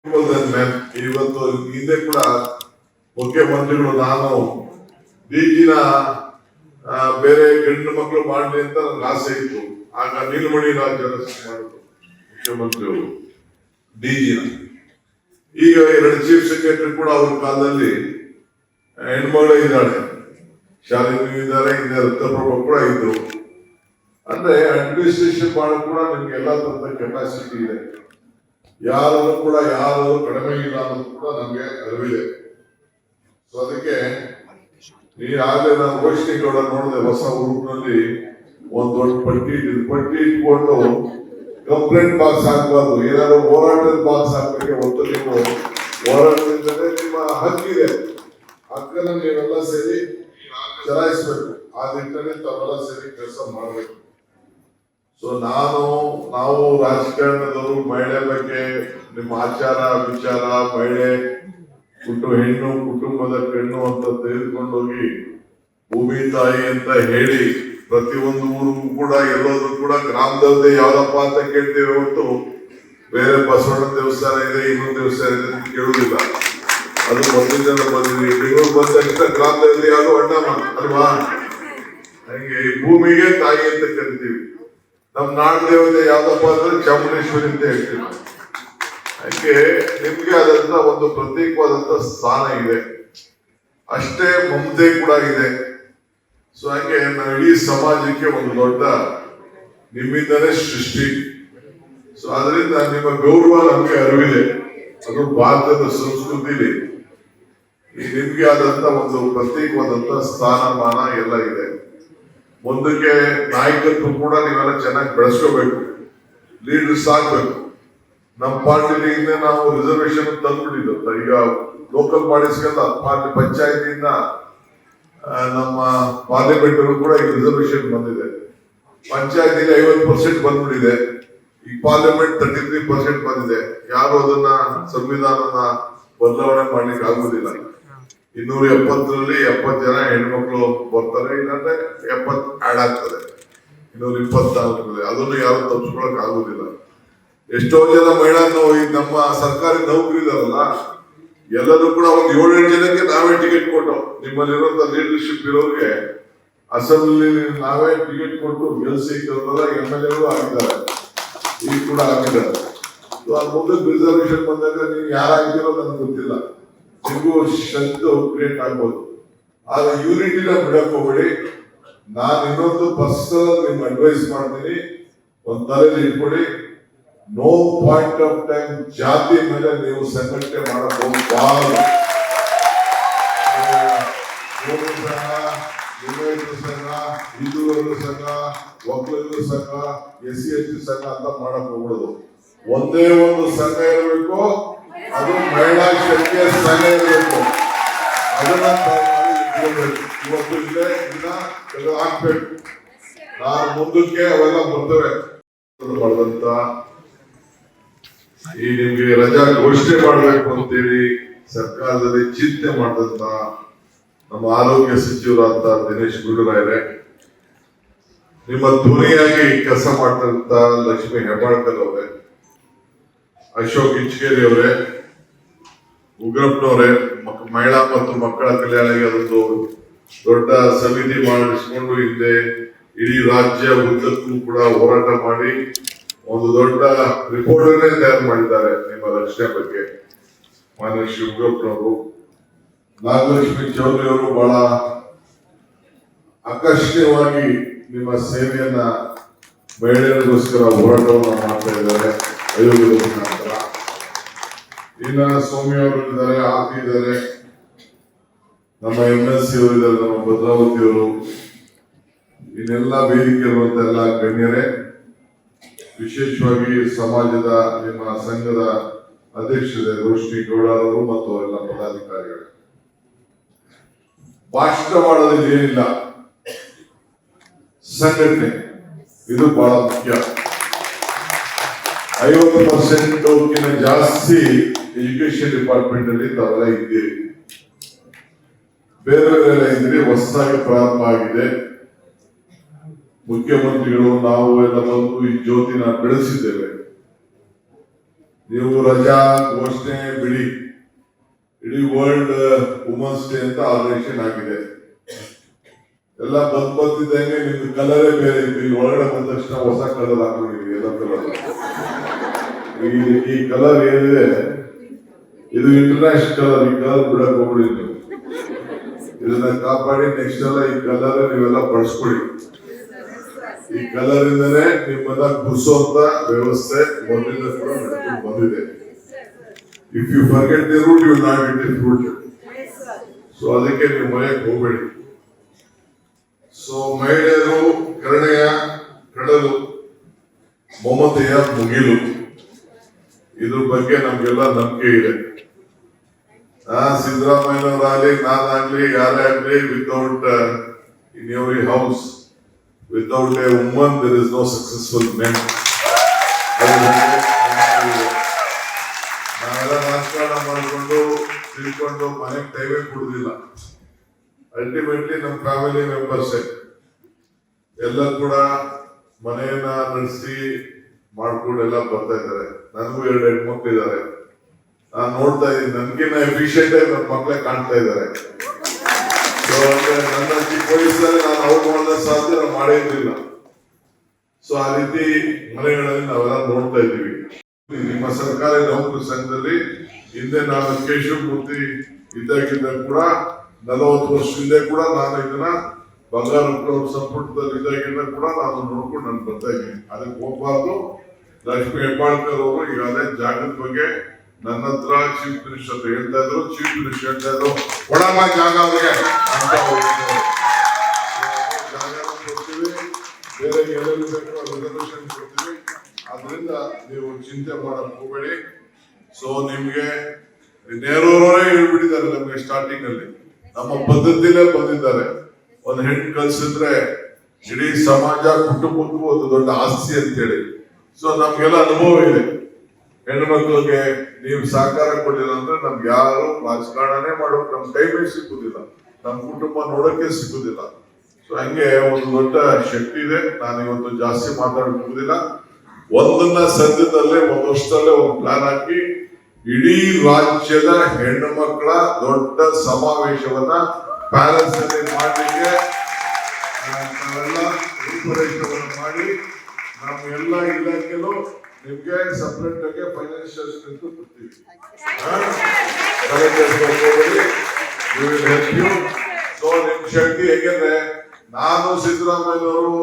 ಇವತ್ತು ಹಿಂದೆ ಕೂಡ ಮುಖ್ಯಮಂತ್ರಿಗಳು ನಾನು ಡಿಜಿನ ಬೇರೆ ಗಂಡು ಮಕ್ಕಳು ಮಾಡಲಿ ಅಂತ ನನ್ಗೆ ಆಸೆ ಇತ್ತು. ಆಗ ನೀಲಮಣಿ ರಾಜ್ ಮಾಡಿದ್ರು ಮುಖ್ಯಮಂತ್ರಿಗಳು ಡಿಜಿನ. ಈಗ 2 ಚೀಫ್ ಸೆಕ್ರೆಟರಿ ಕೂಡ ಅವ್ರ ಕಾಲದಲ್ಲಿ ಹೆಣ್ಮಗಳೇ ಇದ್ದಾಳೆ, ಶಾಲಿನಿ ಇದ್ದಾರೆ, ಹಿಂದೆ ರತ್ನಪ್ರಭಾ ಕೂಡ ಇದ್ರು. ಅಂದ್ರೆ ಅಡ್ಮಿನಿಸ್ಟ್ರೇಷನ್ ಮಾಡಕ್ ಕೂಡ ನಿಮ್ಗೆ ಎಲ್ಲಾ ತರದ ಕೆಪಾಸಿಟಿ ಇದೆ. ಯಾರು ಕಡಿಮೆ ಇಲ್ಲ ಅನ್ನೋದು ಕೂಡ ನಮ್ಗೆ ಅರಿವಿದೆ. ಸೊ ಅದಕ್ಕೆ ಈಗಾಗಲೇ ನಾನು ಘೋಷಣೆ ಕೂಡ ನೋಡಿದೆ, ಹೊಸ ಊರಿನಲ್ಲಿ ಒಂದು ದೊಡ್ಡ ಪಟ್ಟಿ ಇಟ್ಕೊಂಡು ಕಂಪ್ಲೇಂಟ್ ಬಾಕ್ಸ್ ಹಾಕಬಾರ್ದು, ಏನಾದ್ರು ಹೋರಾಟದ ಬಾಕ್ಸ್ ಹಾಕಕ್ಕೆ ಒತ್ತು. ನೀವು ಹೋರಾಟದಿಂದಲೇ ನಿಮ್ಮ ಹಕ್ಕಿದೆ, ಹಕ್ಕನ್ನ ನೀವೆಲ್ಲ ಸೇರಿ ಚಲಾಯಿಸ್ಬೇಕು. ಆ ನಿಟ್ಟಿನಲ್ಲಿ ತಾವೆಲ್ಲ ಸೇರಿ ಕೆಲಸ ಮಾಡಬೇಕು. ಸೊ ನಾವು ರಾಜಕಾರಣದವರು ಮಹಿಳೆ ಬಗ್ಗೆ ನಿಮ್ಮ ಆಚಾರ ವಿಚಾರ, ಮಹಿಳೆ ಹೆಣ್ಣು ಕುಟುಂಬದ ಕಣ್ಣು ಅಂತ ತೆಗೆದುಕೊಂಡು ಹೋಗಿ ಭೂಮಿ ತಾಯಿ ಅಂತ ಹೇಳಿ ಪ್ರತಿಯೊಂದು ಊರಿಗೂ ಕೂಡ ಎಲ್ಲೋದ್ರೂ ಕೂಡ ಗ್ರಾಮದಲ್ಲದೆ ಯಾವ್ದಪ್ಪ ಅಂತ ಕೇಳ್ತೀವಿ ಹೊರತು ಬೇರೆ ಬಸವಣ್ಣ ದೇವಸ್ಥಾನ ಇದೆ, ಇನ್ನೊಂದು ದೇವಸ್ಥಾನ ಇದೆ ಅಂತ ಕೇಳುವುದಿಲ್ಲ. ಅದು ಮೊದಲಿಂದ ಬಂದಿದ್ವಿ. ಬೆಂಗಳೂರು ಬಂದ ತಕ್ಷಣ ಗ್ರಾಮದಲ್ಲಿ ಯಾವ್ದು ಅಣ್ಣ ಅಲ್ವಾ, ಹಂಗೆ ಈ ಭೂಮಿಗೆ ತಾಯಿ ಅಂತ ಕರಿತೀವಿ. ನಮ್ ನಾಡ ದೇವತೆ ಯಾವ್ದಪ್ಪ ಅಂದ್ರೆ ಚಾಮುಂಡೇಶ್ವರಿ ಅಂತ ಹೇಳ್ತೀವಿ. ಹಾಗೆ ನಿಮ್ಗೆ ಆದಂತ ಒಂದು ಪ್ರತ್ಯೇಕವಾದಂತ ಸ್ಥಾನ ಇದೆ, ಅಷ್ಟೇ ಮಮತೆ ಕೂಡ ಇದೆ. ಸೊ ಹಾಗೆ ನಾವು ಇಡೀ ಸಮಾಜಕ್ಕೆ ಒಂದು ದೊಡ್ಡ ನಿಮ್ಮಿಂದಲೇ ಸೃಷ್ಟಿ. ಸೊ ಅದರಿಂದ ನಿಮ್ಮ ಗೌರವ ನಮ್ಗೆ ಅರಿವಿದೆ. ಅದು ಭಾರತದ ಸಂಸ್ಕೃತಿಲಿ ನಿಮ್ಗೆ ಆದಂತ ಒಂದು ಪ್ರತ್ಯೇಕವಾದಂತ ಸ್ಥಾನಮಾನ ಎಲ್ಲ ಇದೆ. ಮುಂದಕ್ಕೆ ನಾಯಕತ್ವ ಕೂಡ ನೀವೆಲ್ಲ ಚೆನ್ನಾಗಿ ಬೆಳೆಸ್ಕೋಬೇಕು, ಲೀಡರ್ಸ್ ಆಗ್ಬೇಕು. ನಮ್ಮ ಪಾರ್ಟಿಲಿಂದ ನಾವು ರಿಸರ್ವೇಶನ್ ತಂದ್ಬಿಟ್ಟಿದ್ದು. ಈಗ ಲೋಕಲ್ ಬಾಡೀಸ್ಗೆಲ್ಲ ಪಂಚಾಯತಿಯಿಂದ ನಮ್ಮ ಪಾರ್ಲಿಮೆಂಟ್ ಕೂಡ ಈಗ ರಿಸರ್ವೇಶನ್ ಬಂದಿದೆ. ಪಂಚಾಯತಿಗೆ 50% ಬಂದ್ಬಿಟ್ಟಿದೆ, ಈ ಪಾರ್ಲಿಮೆಂಟ್ 33% ಬಂದಿದೆ. ಯಾರು ಅದನ್ನ ಸಂವಿಧಾನನ ಬದಲಾವಣೆ ಮಾಡ್ಲಿಕ್ಕೆ ಆಗುದಿಲ್ಲ. 270ರಲ್ಲಿ 70 ಜನ ಹೆಣ್ಮಕ್ಳು ಬರ್ತಾರೆ, ಇಲ್ಲಾಂದ್ರೆ 70 ಆಡ್ ಆಗ್ತದೆ. 224 ಅದನ್ನು ಯಾರು ತಪ್ಪಿಸ್ಕೊಳಕ್ ಆಗುದಿಲ್ಲ. ಎಷ್ಟೋ ಜನ ಮಹಿಳಾ ನಮ್ಮ ಸರ್ಕಾರಿ ನೌಕರಿದಾರಲ್ಲ, ಎಲ್ಲರೂ ಕೂಡ ಒಂದು 7-8 ಜನಕ್ಕೆ ನಾವೇ ಟಿಕೆಟ್ ಕೊಟ್ಟು, ನಿಮ್ಮಲ್ಲಿರುವಂತ ಲೀಡರ್ಶಿಪ್ ಇರೋರಿಗೆ ಅಸೆಂಬ್ಲಿ ನಾವೇ ಟಿಕೆಟ್ ಕೊಟ್ಟು ಗೆಲ್ಸಿ MLA ಆಗಿದ್ದಾರೆ, ಈಗ ಕೂಡ ಆಗಿದ್ದಾರೆ. ಮುಂದೆ ರಿಸರ್ವೇಶನ್ ಬಂದಾಗ ನೀವು ಯಾರಾಗಿರೋ ನನಗೆ ಗೊತ್ತಿಲ್ಲ, ನಿಮಗೂ ಸ್ಟ್ರೆಂತ್ ಕ್ರಿಯೇಟ್ ಆಗ್ಬೋದು. ಆದ್ರೆ ಯೂನಿಟಿನ ಬಿಡಕ್ ಹೋಗ್ಬೇಡಿ. ನಾನು ಇನ್ನೊಂದು ಪರ್ಸನಲ್ ನಿಮ್ಗೆ ಅಡ್ವೈಸ್ ಮಾಡ್ತೀನಿ, ಒಂದ್ ತಲೆಯಲ್ಲಿ ಇಟ್ಕೊಡಿ. ನೋ ಪಾಯಿಂಟ್ ಆಫ್ ಟೈಮ್ ಜಾತಿ ಮೇಲೆ ನೀವು ಸಂಘಟನೆ ಮಾಡಕ್ ಹೋಗಬಾರದು. ಲಿಂಗಾಯತರ ಸಂಘ, ಹಿಂದೂಗಳ ಸಂಘ, ಒಕ್ಕಲಿಗರ ಸಂಘ, SC/ST ಸಂಘ ಅಂತ ಮಾಡಕ್ ಹೋಗ್ಬಿಡೋದು. ಒಂದೇ ಒಂದು ಸಂಘ ಇರಬೇಕು, ಅದು ಮಹಿಳಾ ಶಕ್ತಿಯ ಸಂಘ ಇರಬೇಕು. ಅದನ್ನ ಇವತ್ತು ಇಲ್ಲೇ ಇದನ್ನ ಹಾಕ್ಬೇಕು. ನಾನು ಮುಂದಕ್ಕೆ ಅವೆಲ್ಲ ಬರ್ತವೆ. ಮಾಡಿದಂತ ಈ ನಿಮ್ಗೆ ರಜಾ ಘೋಷಣೆ ಮಾಡಬೇಕು ಅಂತೇಳಿ ಸರ್ಕಾರದಲ್ಲಿ ಚಿಂತೆ ಮಾಡಿದಂತ ನಮ್ಮ ಆರೋಗ್ಯ ಸಚಿವರಾದ ದಿನೇಶ್ ಗುಂಡೂರಾಯರೇ, ನಿಮ್ಮ ಧ್ವನಿಯಾಗಿ ಕೆಲಸ ಮಾಡ್ತಂತ ಲಕ್ಷ್ಮೀ ಹೆಬ್ಬಾಳ್ಕರ್ ಅವರೇ, ಅಶೋಕ್ ಇಚ್ಕೇರಿ ಅವರೇ, ಉಗ್ರಪ್ಪನವರೇ, ಮಹಿಳಾ ಮತ್ತು ಮಕ್ಕಳ ಕಲ್ಯಾಣಕ್ಕೆ ಅದೊಂದು ದೊಡ್ಡ ಸಮಿತಿ ಮಾಡಿಸ್ಕೊಂಡು ಹಿಂದೆ ಇಡೀ ರಾಜ್ಯ ಉದ್ದಕ್ಕೂ ಕೂಡ ಹೋರಾಟ ಮಾಡಿ ಒಂದು ದೊಡ್ಡ ರಿಪೋರ್ಟ್ ತಯಾರು ಮಾಡಿದ್ದಾರೆ ನಿಮ್ಮ ರಕ್ಷಣೆ ಬಗ್ಗೆ. ಮಾನ್ಯ ಶ್ರೀ ಉಗ್ರಪ್ಪನವರು, ನಾಗಲಕ್ಷ್ಮಿ ಚೌಧರಿ ಅವರು ಬಹಳ ಆಕರ್ಷಣೀಯವಾಗಿ ನಿಮ್ಮ ಸೇವೆಯನ್ನ ಮಹಿಳೆಯರಿಗೋಸ್ಕರ ಹೋರಾಟವನ್ನು ಮಾಡ್ತಾ ಇದ್ದಾರೆ ಆಯೋಗದ ಮುಖಾಂತರ. ಇನ್ನ ಸೌಮ್ಯ ಅವರು ಇದ್ದಾರೆ, ಆರ್ತಿ ಇದ್ದಾರೆ, ನಮ್ಮ MLC ಅವರು ಇದ್ದಾರೆ, ನಮ್ಮ ಭದ್ರಾವತಿ ಅವರು, ಇನ್ನೆಲ್ಲ ವೇದಿಕೆ ಇರುವಂತ ಎಲ್ಲ ಗಣ್ಯರೇ, ವಿಶೇಷವಾಗಿ ಸಮಾಜದ ನಿಮ್ಮ ಸಂಘದ ಅಧ್ಯಕ್ಷರೇ ರೋಶ್ನಿ ಗೌಡ ಅವರು ಮತ್ತು ಎಲ್ಲ ಪದಾಧಿಕಾರಿಗಳು. ಭಾಷಣ ಮಾಡೋದ್ರಲ್ಲಿ ಏನಿಲ್ಲ, ಸಂಘಟನೆ ಇದು ಬಹಳ ಮುಖ್ಯ. 50%ಕ್ಕಿಂತ ಜಾಸ್ತಿ ಎಜುಕೇಶನ್ ಡಿಪಾರ್ಟ್ಮೆಂಟ್ ಅಲ್ಲಿ ತಾವೆಲ್ಲ ಇದ್ದೀರಿ, ಬೇರೆ ಬೇರೆ ಇದ್ದೀರಿ. ಹೊಸದಾಗಿ ಪ್ರಾರಂಭ ಆಗಿದೆ. ಮುಖ್ಯಮಂತ್ರಿಗಳು ನಾವು ಎಲ್ಲ ಬಂದು ಈ ಜ್ಯೋತಿನ ಬೆಳೆಸಿದ್ದೇವೆ. ನೀವು ರಜಾ ಘೋಷಣೆ ಬಿಡಿ, ಇಡೀ ವರ್ಲ್ಡ್ ವುಮನ್ಸ್ ಡೇ ಅಂತ ಆರ್ಗನೈಸೇಷನ್ ಆಗಿದೆ. ಎಲ್ಲ ಬಂದಿದ್ದಂಗೆ ನಿಮ್ದು ಕಲರೇ ಬೇರೆ ಇತ್ತು. ಇಲ್ಲಿ ಒಳಗಡೆ ಬಂದ ತಕ್ಷಣ ಹೊಸ ಕಲರ್ ಹಾಕೊಂಡಿದ್ವಿ. ಎಲ್ಲ ಕಲರ್ ಈ ಕಲರ್ ಏನಿದೆ ಇದು ಇಂಟರ್ನ್ಯಾಷನಲ್ ಕಲರ್. ಈ ಕಲರ್ ಬಿಡಕ್ ಹೋಗ್ಬಿಡಿ ನೀವು. ಇದನ್ನ ಕಾಪಾಡಿ ನೆಕ್ಸ್ಟ್ ಎಲ್ಲ ಈ ಕಲರ್ ನೀವೆಲ್ಲ ಬಳಸ್ಕೊಳ್ಳಿ. ಈ ಕಲರ್ ಇಂದನೇ ನಿಮ್ಮನ್ನ ಗುರ್ಸೋಂತ ವ್ಯವಸ್ಥೆ ಮೊದಲಿಂದ ಕೂಡ ನಡ್ಕೊಂಡು ಬಂದಿದೆ. If you forget the root you will not get the fruit. So ಅದಕ್ಕೆ ನೀವು ಮರೆಯಕ್ಕೆ ಹೋಗಬೇಡಿ. ಸೊ ಮಹಿಳೆಯರು ಕರುಣೆಯ ಕಡಲು, ಮಮತೆಯ ಮುಗಿಲು, ಇದ್ರ ಬಗ್ಗೆ ನಮ್ಗೆಲ್ಲ ನಂಬಿಕೆ ಇದೆ. ಸಿದ್ದರಾಮಯ್ಯನವರಾಗ್ಲಿ, ನಾನಾಗ್ಲಿ, ಯಾರೇ ಆಗ್ಲಿ, without in every house without a woman there is no successful man. ನಾವೆಲ್ಲ ರಾಜಕಾರಣ ಮಾಡಿಕೊಂಡು ತಿಳ್ಕೊಂಡು ಮನೆಗೆ ಟೈಮೇ ಕೊಡುದಿಲ್ಲ. ಅಲ್ಟಿಮೇಟ್ಲಿ ನಮ್ಮ ಫ್ಯಾಮಿಲಿ ಮೆಂಬರ್ಸ್ ಎಲ್ಲ ಕೂಡ ಮನೆಯನ್ನ ನಡೆಸಿ ಮಾಡ್ಕೊಂಡು ಎಲ್ಲ ಬರ್ತಾ ಇದ್ದಾರೆ. ನನಗೂ 2 ಹೆಣ್ಮಕ್ಳು ಇದ್ದಾರೆ. ನಾನು ನೋಡ್ತಾ ಇದ್ದೀನಿ, ನನ್ಗಿನ್ನ ಎಫಿಷಿಯಂಟ್ ಆಗಿ ನನ್ನ ಮಕ್ಕಳೇ ಕಾಣ್ತಾ ಇದ್ದಾರೆ. ನನ್ನ ಚಿಕ್ಕ ವಯಸ್ಸಲ್ಲಿ ನಾನು ಅವ್ರು ಮಾಡೋ ಸಾಧ್ಯ ನಾವು ಮಾಡೇ ಇರಲಿಲ್ಲ. ಸೊ ಆ ರೀತಿ ಮನೆಗಳಲ್ಲಿ ನಾವೆಲ್ಲ ನೋಡ್ತಾ ಇದ್ದೀವಿ. ನಿಮ್ಮ ಸರ್ಕಾರಿ ನೌಕರ ಸಂಘದಲ್ಲಿ ಹಿಂದೆ ನಾನು ಕೇಶವಮೂರ್ತಿ ಇದ್ದಾಗಿದ್ದ ಕೂಡ 40 ವರ್ಷದಿಂದ ಕೂಡ ನಾನು ಇದನ್ನ ಬಂಗಾರಪ್ಪನವ್ರ ಸಂಪುಟದಲ್ಲಿ ಇದ್ದಾಗಿಂದ ಕೂಡ ನಾನು ನೋಡ್ಕೊಂಡು ನಾನು ಬರ್ತಾ ಇದ್ದೀನಿ. ಅದಕ್ಕೆ ಹೋಗ್ಬಾರ್ದು. ಲಕ್ಷ್ಮೀ ಹೆಬ್ಬಾಳ್ಕರ್ ಅವರು ಈಗಾಗಲೇ ಜಾಗದ ಬಗ್ಗೆ ನನ್ನ ಹತ್ರ ಚೀಫ್ ಮಿನಿಸ್ಟರ್ ಅಂತ ಹೇಳ್ತಾ ಇದ್ರು. ಚೀಫ್ ಮಿನಿಸ್ಟರ್ ಹೇಳ್ತಾ ಇದ್ರು, ಕೊಡಮ್ಮ ಜಾಗ ಅವ್ರಿಗೆ ಅಂತ ಜಾಗ ಕೊಡ್ತೀವಿ, ಬೇರೆ ಎಲ್ಲರಿಗೂ ಬೇಕು ರಿಸರ್ವೇಶನ್ ಕೊಡ್ತೀವಿ. ಆದ್ರಿಂದ ನೀವು ಚಿಂತೆ ಮಾಡಕ್ ಹೋಗಬೇಡಿ. ಸೊ ನಿಮ್ಗೆ ನೆಹರೂರವರೇ ಹೇಳ್ಬಿಟ್ಟಿದ್ದಾರೆ ನಮ್ಗೆ ಸ್ಟಾರ್ಟಿಂಗ್ ಅಲ್ಲಿ, ನಮ್ಮ ಪದ್ಧತಿಲೇ ಬಂದಿದ್ದಾರೆ. ಒಂದು ಹೆಣ್ಣು ಕಳ್ಸಿದ್ರೆ ಇಡೀ ಸಮಾಜ ಕುಟುಂಬಕ್ಕೂ ಒಂದು ದೊಡ್ಡ ಆಸ್ತಿ ಅಂತೇಳಿ. ಸೊ ನಮ್ಗೆಲ್ಲ ಅನುಭವ ಇದೆ. ಹೆಣ್ಣು ಮಕ್ಕಳಿಗೆ ನೀವು ಸಹಕಾರ ಕೊಡಲಿಲ್ಲ ಅಂದ್ರೆ ನಮ್ಗೆ ಯಾರು ರಾಜಕಾರಣನೇ ಮಾಡೋಕೆ ನಮ್ ಟೈಮೇ ಸಿಕ್ಕುದಿಲ್ಲ, ನಮ್ ಕುಟುಂಬ ನೋಡಕ್ಕೆ ಸಿಕ್ಕುದಿಲ್ಲ. ಸೊ ಹಂಗೆ ಒಂದು ದೊಡ್ಡ ಶಕ್ತಿ ಇದೆ. ನಾನು ಇವತ್ತು ಜಾಸ್ತಿ ಮಾತಾಡೋದಿಲ್ಲ. ಒಂದನ್ನ ಸದ್ಯದಲ್ಲೇ 1 ವರ್ಷದಲ್ಲೇ ಒಂದು ಪ್ಲಾನ್ ಹಾಕಿ ಇಡೀ ರಾಜ್ಯದ ಹೆಣ್ಣು ಮಕ್ಕಳ ದೊಡ್ಡ ಸಮಾವೇಶವನ್ನ ಪ್ಯಾಲೇಸ್ ಅಲ್ಲಿ ಮಾಡಲಿಕ್ಕೆ ನಾವೆಲ್ಲ ರೂಪರೇಷವನ್ನು ಮಾಡಿ ನಮ್ಮ ಎಲ್ಲ ಇಲಾಖೆಲೂ ನಿಮ್ಗೆ ಸಪರೇಟ್ ಆಗಿ ಫೈನಾನ್ಷಿಯಲ್ ಸ್ಟ್ರೆಂತ್ ಕೊಡ್ತೀವಿ. ಸೊ ನಿಮ್ ಶಕ್ತಿ ಹೇಗೆಂದ್ರೆ, ನಾನು ಸಿದ್ದರಾಮಯ್ಯನವರು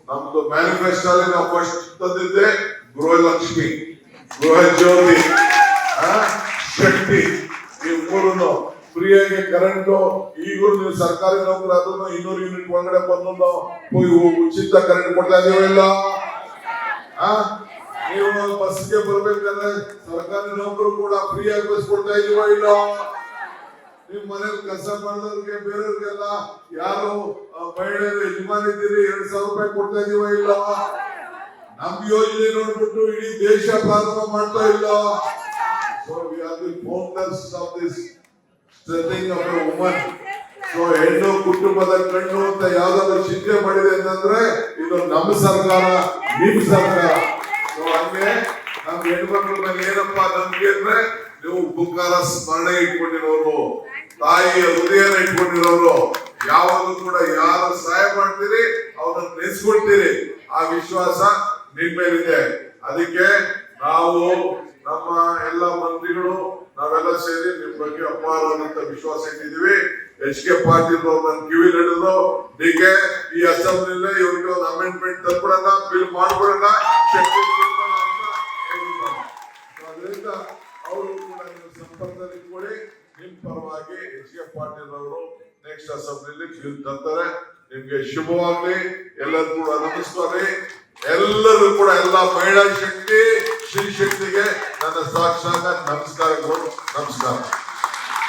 ನಮ್ದು ಮ್ಯಾನಿಫೆಸ್ಟೋ ಅಲ್ಲಿ ನಾವು ಫಸ್ಟ್ ತಂದಿದ್ದೆ ಗೃಹಲಕ್ಷ್ಮಿ, ಗೃಹ ಜ್ಯೋತಿ, ಶಕ್ತಿ, ಈ 3 ಫ್ರೀಯಾಗಿ ಕರೆಂಟ್. ಈಗಲೂ ನೀವು ಸರ್ಕಾರಿ ನೌಕರ ಆದ್ರೂ 200 ಯೂನಿಟ್ ಒಳಗಡೆ ಬಂದು ಉಚಿತ ಕರೆಂಟ್ ಕೊಡ್ತಾ ಇದೀವ ಇಲ್ಲ? ನೀವು ಬಸ್ಗೆ ಬರ್ಬೇಕಾದ್ರೆ ಸರ್ಕಾರಿ ನೌಕರು ಕೂಡ ಫ್ರೀಯಾಗಿ ಬಸ್ ಕೊಡ್ತಾ ಇದೀವ ಇಲ್ಲ? ನಿಮ್ ಮನೇಲಿ ಕೆಲಸ ಮಾಡಿದವ್ರಿಗೆ ಬೇರೆಯವ್ರಿಗೆಲ್ಲ ಯಾರು ಮಹಿಳೆಯರು ಯಜಮಾನಿದ್ದೀರಿ 2,000 ರೂಪಾಯಿ ಕೊಡ್ತಾ ಇದೀವ ಇಲ್ಲ? ನಮ್ ಯೋಜನೆ ನೋಡ್ಬಿಟ್ಟು ಇಡೀ ದೇಶ ಪ್ರಾರಂಭ ಮಾಡ್ತಾ ಇಲ್ಲ. So we are the founders of this strengthening of A woman. So ಹೆಣ್ಣು ಕುಟುಂಬದ ಕಣ್ಣು ಅಂತ ಯಾವ್ದಾದ್ರು ಚಿಂತೆ ಮಾಡಿದೆ ಅಂತಂದ್ರೆ ಇದು ನಮ್ಮ ಸರ್ಕಾರ, ನಿಮ್ ಸರ್ಕಾರ. ಸೊ ಹಂಗೆ ನಮ್ ಹೆಣ್ಮಕ್ಳ ಮೇಲೆ ಏನಪ್ಪಾ ನಂಬಿಕೆ ಅಂದ್ರೆ, ನೀವು ಬುಕ್ಕಾರ ಸ್ಮರಣೆ ಇಟ್ಕೊಂಡಿರೋರು, ತಾಯಿಯ ಹೃದಯನ ಇಟ್ಕೊಂಡಿರೋರು, ಯಾವಾಗಲೂ ಕೂಡ ಯಾರು ಸಹಾಯ ಮಾಡ್ತೀರಿ ಅವ್ರನ್ನ ನೆನೆಸ್ಕೊಳ್ತೀರಿ. ಆ ವಿಶ್ವಾಸ ನಿಮ್ ಮೇಲಿದೆ. ಅದಕ್ಕೆ ನಾವು ನಮ್ಮ ಎಲ್ಲ ಮಂತ್ರಿಗಳು ನಾವೆಲ್ಲ ಸೇರಿ ನಿಮ್ ಬಗ್ಗೆ ಅಪಾರವಾದಂತ ವಿಶ್ವಾಸ ಇಟ್ಟಿದೀವಿ. HK ಪಾಟೀಲ್ ಅವರು ನನ್ನ ಕಿವಿ ನಡೆದ್ರು, ಡಿಕೆ ಈ ಅಸೆಂಬ್ಲಿಲೇ ಇವ್ರಿಗೆ ಒಂದು ಅಮೆಂಡ್ಮೆಂಟ್ ತರ್ಬಿಡೋಣ, ಬಿಲ್ ಮಾಡ್ಬಿಡೋಣ, ಅದರಿಂದ ಅವರು ಕೂಡ ನೀವು ಸಂಪರ್ಕದಲ್ಲಿ ಕೊಡಿ. ನಿಮ್ ಪರವಾಗಿ HK ಪಾಟೀಲ್ ಅವರು ನೆಕ್ಸ್ಟ್ ಅಸೆಂಬ್ಲಿಲಿ ಬಿಲ್ ತರ್ತಾರೆ. ನಿಮ್ಗೆ ಶುಭವಾಗ್ಲಿ. ಎಲ್ಲರೂ ಕೂಡ ನಮಸ್ಕಾರ. ಎಲ್ಲರೂ ಕೂಡ ಎಲ್ಲ ಮಹಿಳಾ ಶಕ್ತಿ ಶ್ರೀ ಶಕ್ತಿಗೆ ನನ್ನ ಸಾಕ್ಷಾತ್ ನಮಸ್ಕಾರಗಳು. ನಮಸ್ಕಾರ.